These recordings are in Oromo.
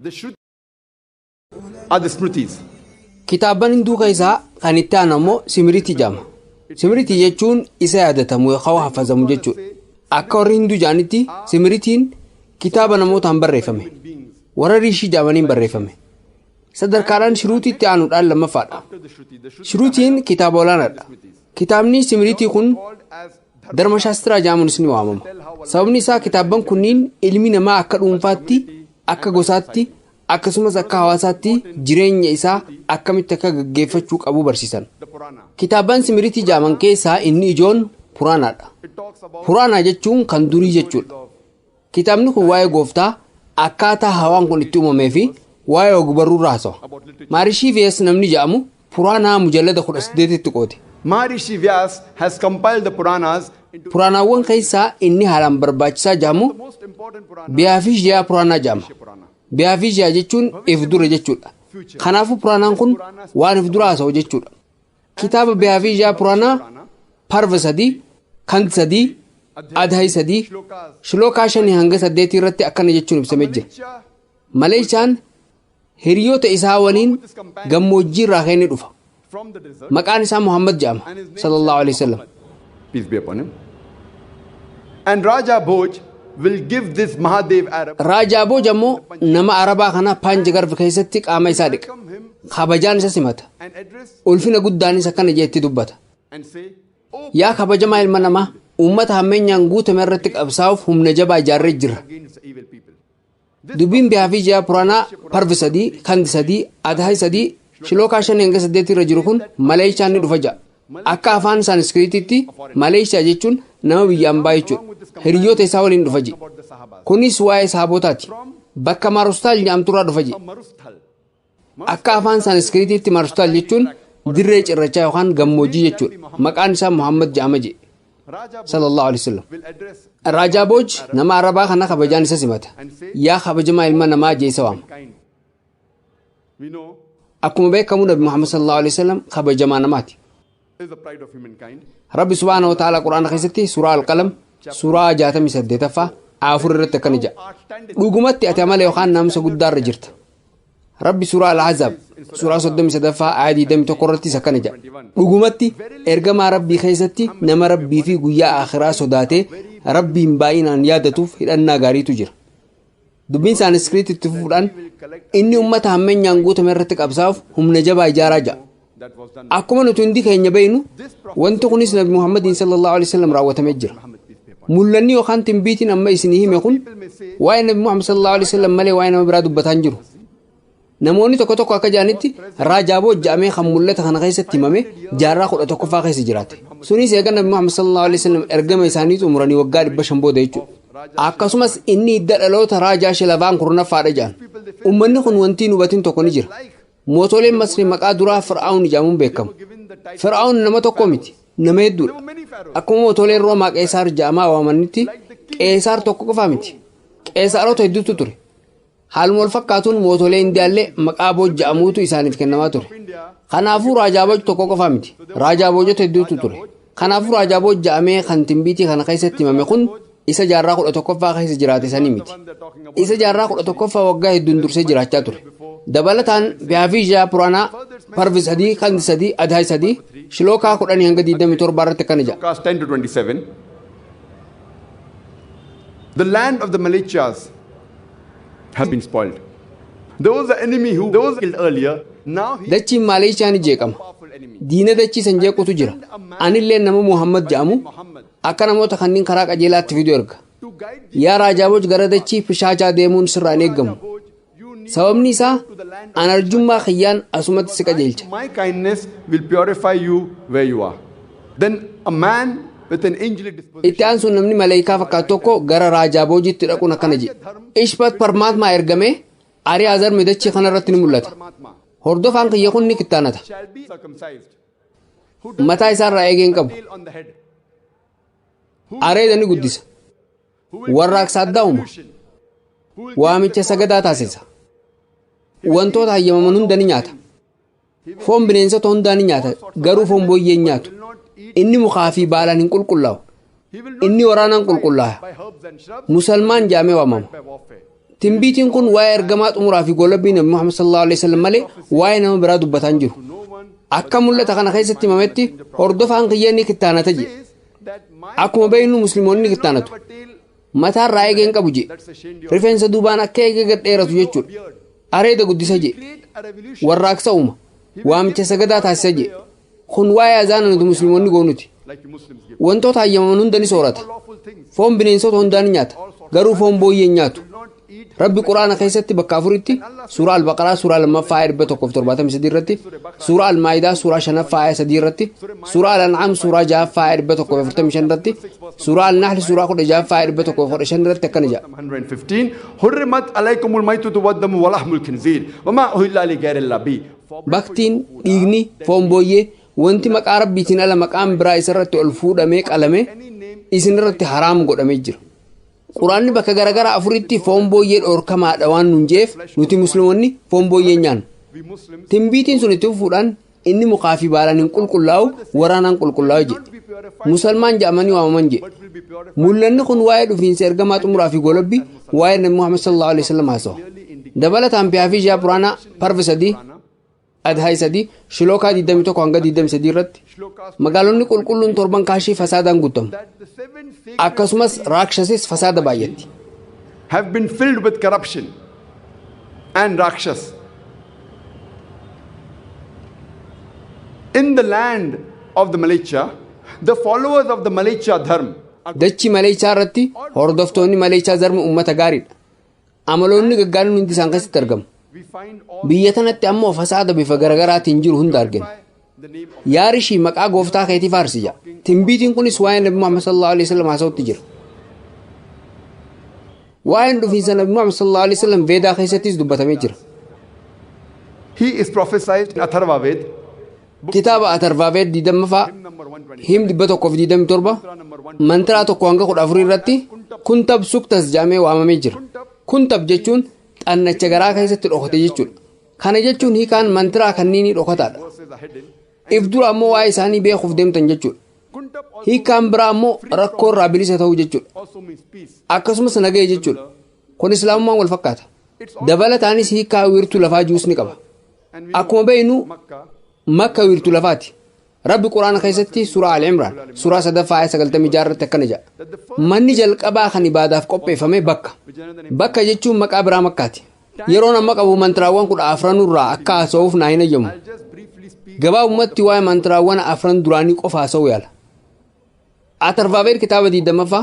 The Shrutis are the Smritis. Kitaaban hinduu keessaa kan itti aanamu Simritii jedhama. Simritii jechuun isa yaadatamu yookaan hafazamu jechuudha. Akka warri hinduu jedhanitti Simritiin kitaaba namootaan barreeffame. Warra riishii jedhamaniin barreeffame. Sadarkaadhaan Shruutiitti aanuudhaan lammaffaadha. Shruutiin kitaaba olaanaadha. Kitaabni Simritii kun Dharmashaastiraa jedhamuunis ni waamama. Sababni isaa kitaaban kunniin ilmi namaa akka dhuunfaatti, akka gosaatti, akkasumas akka hawaasaatti jireenya isaa akkamitti akka gaggeeffachuu qabu barsiisan. Kitaaban Simritii jedhaman keessaa inni ijoon Puraanaadha. Puraanaa jechuun kan durii jechuudha. Kitaabni kun waa'ee gooftaa akkaataa hawaan kun itti uumamee fi waa'ee ogbarruu raasawa. Maharishi Vyas namni jedhamu Puraanaa mujallada 18tti qoode. Maharishi Vyas has compiled the Puranas. Puraanaawwan keessaa inni haalaan barbaachisaa jedhamu Byaafijyaa Puraanaa jedhama. Byaafijyaa jechuun if dura jechuudha. Kanaafuu Puraanaan kun waan if dura haasa'u jechuudha. Kitaaba Byaafijyaa Puraanaa parva 3, kandi 3, adhayi 3, shilookaa 5 hanga 8 irratti akkana jechuun ibsamee jira. Maleechaan hiriyoota isaa waliin gammoojjii irraa ka'ee dhufa. Maqaan isaa Muhammad jedhama sallallahu alaihi wasallam. Peace be upon him. And Raja Bhoj will give this Mahadev Arab. Raja Bhoj ammoo nama Arabaa kana Panjagarv keessatti qaama isaa dhiqa. Kabajaan isa simata. Ulfina guddaanis akkana jeetti dubbata. Yaa kabajamaa ilma namaa uummata hammeenyaan guutame irratti qabsaa'uuf humna jabaa ijaarree jira. Dubbiin Byaafijyaa Puraanaa parvi 3, kandi 3, adhayi 3, shilookaa 5 hanga 8 irra jiru kun Maleeshaan ni dhufa ja'a. Akka afaan Sanskriititti Maleeshaa jechuun nama biyya ambaa jechuudha. Hiriyoota isaa waliin dhufa ji. Kunis waa'ee sahaabotaati. Bakka Marustaal jedhamturraa dhufa ji. Akka afaan Sanskriititti Marustaal jechuun dirree cirrachaa yookaan gammoojjii jechuudha. Maqaan isaa Muhammad jedhama je. Sallallahu alaihi wasallam. Raja Bhoj nama Arabaa kana kabajaan isa simata. Yaa kabajamaa ilma namaa jee isa waama. Akkuma beekamu Nabi Muhammad sallallahu alaihi wasallam kabajamaa namaati. Rabbi subhaanahu wa ta'ala Qur'aana keessatti suuraa Al-Qalam suuraa 68ffaa afur irratti akkana jedha. Dhugumatti ati amala yookaan naamusa guddaarra jirta. Rabbi suuraa Al-Ahzab suuraa 33ffaa ayat 21 irratti akkana jedha. Dhugumatti ergamaa Rabbii keessatti nama Rabbii fi guyyaa akhiraa sodaatee Rabbiin baay'inaan yaadatuuf hidhannaa gaariitu jira. Dubbiin Sanskriititti fuudhaan inni uummata hammeenyaan guutame irratti qabsaa'uuf humna jabaa ijaaraa jira. Akkuma nuti hundi keenya beeknu wanti kunis Nabi Muhammad sallallahu alaihi wasallam raawwatamee jira. Mul'anni yookaan timbiitiin amma isinii hime kun waa'ee Nabi Muhammad sallallahu alaihi wasallam malee waa'ee nama biraa dubbataa hin jiru. Namoonni tokko tokko akka jedhanitti Raja Bhoj jedhamee kan mul'ata kana keessatti himame jaarraa 11ffaa keessa jiraate. Sunis eega Nabi Muhammad sallallahu alaihi wasallam ergama isaanii xumuranii waggaa 500 booda jechuudha. Akkasumas inni hidda dhaloota Raajaa Shilavaan kurnaffaadha jedhan. Uummanni kun wanti hin hubatin tokko ni jira. Mootoleen Masrii maqaa duraa Fir'aawn jedhamuun beekamu. Fir'aawn nama tokko miti, nama hedduudha. Akkuma mootoleen Roomaa Qeesaar jedhamaa waamanitti Qeesaar tokko qofa miti. Qeesaarota hedduutu ture. Haaluma wal fakkaatuun mootolee Indiyaallee maqaa Bhoj jedhamuutu isaaniif kennamaa ture. Kanaafuu Raja Bhoj tokko qofa miti. Raja Bhojota hedduutu ture. Kanaafuu Raja Bhoj jedhamee kan timbiitii kana keessatti himame kun isa jaarraa 11ffaa keessa jiraate sanii miti. Isa jaarraa 11ffaa waggaa hedduun dursee jiraachaa ture. Dabalataan Byaafijyaa Puraanaa parvi 3, kandi 3, adhayi 3, shilookaa 10 hanga 27 irratti akkana jedha. 10 to 27. The land of the Malechas has been spoiled. Those the enemy who those killed earlier now he Dachiin Maleeshaan jeeqama. Diina dachii san jeequtu jira. Anillee nama Muhammad jedhamu akka namoota kanneen karaa qajeelaatti fiduu erga. Yaa Raja Bhoj gara dachii pishaachaa deemuun sirraan eeggamu. Sababni isaa an arjummaa kiyyaan asumatti si qajeelcha. My kindness will purify you where you are. Then a man with an angelic disposition. Itti aansuun namni maleeyikaa fakkaatu tokko gara Raja Bhojitti dhaquun akkana jedhe. Ishpat Parmaatmaa ergamee Arii Azar midachii kanarratti ni mul'ata. Hordofaan kiyya kun ni kittaanata. Mataa isaarraa eegeen qabu. Areeda ni guddisa. Warraaqsa addaa uuma. Waamicha sagadaa taasisa. Wantoota hayyamaman hunda ni nyaata. Foon bineensota hundaa ni nyaata. Garuu foon booyyee hin nyaatu. Inni mukaa fi baalaan hin qulqullaa'u. Inni waraanaan qulqullaa'a. Musalmaan jedhamee waamama. Timbiitiin kun waa'ee ergamaa xumuraa fi golabbii Nabi Muhammad sallallahu alaihi wasallam malee waa'ee nama biraa dubbataa hin jiru. Akka mul'ata kana keessatti himametti hordofaan kiyya ni kittaanata jedhe. Akkuma beeknu musliimoonni ni kittaanatu. Mataarraa eegeen qabu jedhe. Rifeensa duubaan akka eegee gad dheeratu jechuudha. Areeda guddisa jedhe. Warraaqsa uuma. Waamicha sagadaa taasisa jedhe. Kun waa'ee azaana nuti musliimoonni goonuti. Wantoota hayyaman hunda ni soorata. Foon bineensota hundaan ni nyaata. Garuu foon booyyee hin nyaatu. Rabbi Quraana keessatti bakka afuritti suuraa Al-Baqaraa suuraa lammaffaa ayyaa 173 irratti, suuraa Al-Maayidaa suuraa 5ffaa ayyaa 3 irratti, suuraa Al-An'aam suuraa 6ffaa ayyaa 145 irratti, suuraa Al-Nahl suuraa 16ffaa ayyaa 115 irratti akkana jedha. 115 Hurrimat alaykumul maytatu waddamu wa lahmul khinziir wa ma uhilla li ghayrillah bi. Baktiin, dhiigni, foon booyyee wanti maqaa Rabbiitiin ala maqaan biraa isarratti ol fuudhamee qalame isinirratti haraam godhamee jira. Quraanni bakka garagaraa afuritti foon booyyee dhoorkamaadha waan nun jeef nuti musliimoonni foon booyyee nyaannu. Timbiitiin sun itti fufuudhaan inni mukaa fi baalaan hin qulqullaa'u waraanaan qulqullaa'u jedhe. Musalmaan jedhamanii waamaman jedhe. Mul'anni kun waa'ee dhufiinsa ergamaa xumuraa fi golabbii waa'ee Nabi Muhammad sallallahu alaihi wasallam haasawa. Dabalataan piyaa fi ijaa puraanaa parvi 3 adhaay 3 shilookaa 21 hanga 23 irratti magaalonni qulqulluun torban kaashii fasaadaan guutamu. Akkasumas rakshasis fasaada baay'atti. Have been filled with corruption and rakshas. In the land of the Malicha, the followers of the Malicha Dharma. Dachi Malicha irratti hordoftoonni Malicha Dharma ummata gaariidha. Amaloonni gaggaarii hundi isaan keessatti argamu. Biyya tanatti ammoo fasaada bifa garagaraatiin jiru hunda argina. Yaarishii maqaa gooftaa keetii faarsija. Timbiitiin kunis waa'ee Nabi Muhammad sallallahu alaihi wasallam haasawutti jira. Waa'een dhufiinsa Nabi Muhammad sallallahu alaihi wasallam Veedaa keessattis dubbatamee jira. He is prophesied in Atharva Ved. Kitaaba Atharva Ved 20ffaa him 127 mantiraa 1 hanga 14 irratti kuntab suktas jedhamee waamamee jira. Kuntab jechuun xannacha garaa keessatti dhokate jechuudha. Kana jechuun hiikaan mantiraa kanniinii dhokataadha. If dura ammoo waa'ee isaanii beekuuf deemtan jechuudha. Hiikaan biraa ammoo rakkoo irraa bilisa ta'uu jechuudha. Akkasumas nagaya jechuudha. Kun islaamummaan wal fakkaata. Dabalataanis hiikaa wiirtuu lafaa jiruus ni qaba. Akkuma beeknu Makka wiirtuu lafaati. Rabbi Quraana keessatti suuraa Al-Imraan suuraa 3ffaa ayyaa 96 irratti akkana jedha. Manni jalqabaa kan ibaadaaf qopheeffame bakka. Bakka jechuun maqaa biraa Makkaati. Yeroon amma qabu mantiraawwan 14 irraa akka haasa'uuf naa hin ayyamu. Gabaabumatti waa'ee mantiraawwan 4 duraanii qofa haasa'uu yaala. Atharva Ved kitaaba 20ffaa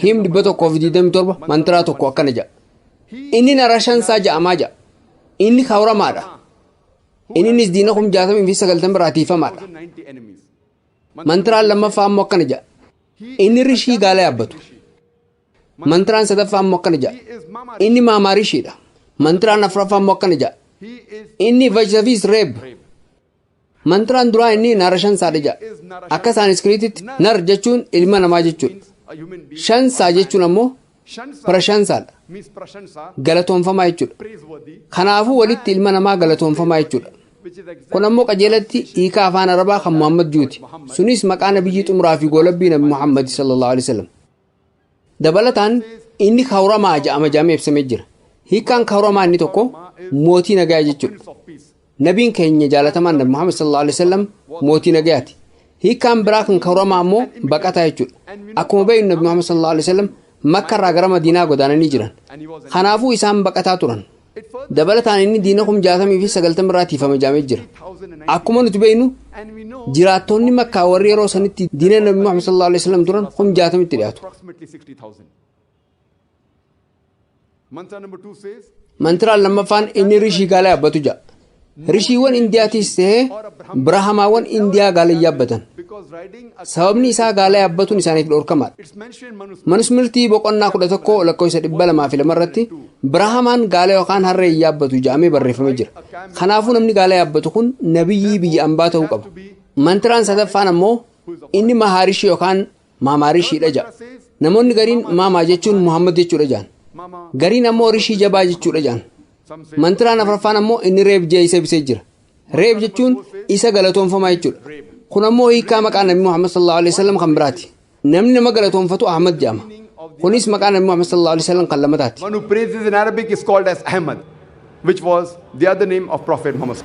him 127 mantiraa 1 akkana jedha. Inni narashansaa jedhamaa jedha. Inni kawramaadha. Innis diina 69 irraa tiifamaadha. Mantiraan lammaffaa ammoo akkana jedha. Inni rishii gaala yaabbatu. Mantiraan sadaffaa ammoo akkana jedha. Inni maamaa rishiidha. Mantiraan afuraffaa ammoo akkana jedha. Inni vajjaviis reeb. Mantiraan duraa inni nara shansaadha jedha. Akka saaniskiriititti nar jechuun ilma namaa jechuudha. Shansaa jechuun ammoo prashansaadha. Galatoonfamaa jechuudha. Kanaafuu walitti ilma namaa galatoonfamaa jechuudha. Kun ammoo qajeelatti hiikaa afaan Arabaa kan Muhammad juuti. Sunis maqaa nabiyyi xumuraa fi golabbii Nabi Muhammad sallallahu alaihi wasallam. Dabalataan inni kawramaa jedhamee ibsamee jira. Hiikaan kawramaa inni tokko mootii nagayaa jechuudha. Nabiin keenya jaalatamaan Nabi Muhammad sallallahu alaihi wasallam mootii nagayaati. Hiikaan biraa kan kawramaa ammoo baqataa jechuudha. Akkuma beeknu Nabi Muhammad sallallahu alaihi wasallam Makka irraa gara Madiinaa godaananii jiran. Kanaafuu isaan baqataa turan. Dabalataan inni diina 69 irraa tiifame jedhamee jira. Akkuma nuti beeknu jiraattonni Makkaa warri yeroo sanitti diina Nabi Muhammad sallallahu alaihi wasallam turan 60 tti dhiyaatu. Mantiraan lammaffaan inni rishii gaala yaabbatu jedha. Rishiiwwan Indiyaatiis ta'ee Birahamaawwan Indiyaa gaala yaabbatan. Sababni isaa gaala yaabbatuun isaaniif dhorkamaadha. Manusmirtii boqonnaa 11 lakkoofsa 202 irratti Birahamaan gaala yookaan harree yaabbatu jedhamee barreeffamee jira. Kanaafuu namni gaala yaabbatu kun nabiyyii biyya ambaa ta'uu qaba. Mantiraan sadaffaan ammoo inni mahaarishii yookaan maamaarishiidha jedha. Namoonni gariin maamaa jechuun Muhammad jechuudha jedhan. Gariin ammoo rishii jabaa jechuudha jedhan. Mantiraan afuraffaan ammoo inni reeb jee isa ibsee jira. Reeb jechuun isa galatoonfamaa jechuudha. Kun ammoo hiikaa maqaa Nabi Muhammad sallallahu alaihi wasallam kan biraati. Namni nama galatoonfatu Ahmad jedhama. kunis maqaa nabi Muhammad sallallahu alaihi wasallam kan lammataati. One who praises in Arabic is called as Ahmad, which was the other name of Prophet Muhammad.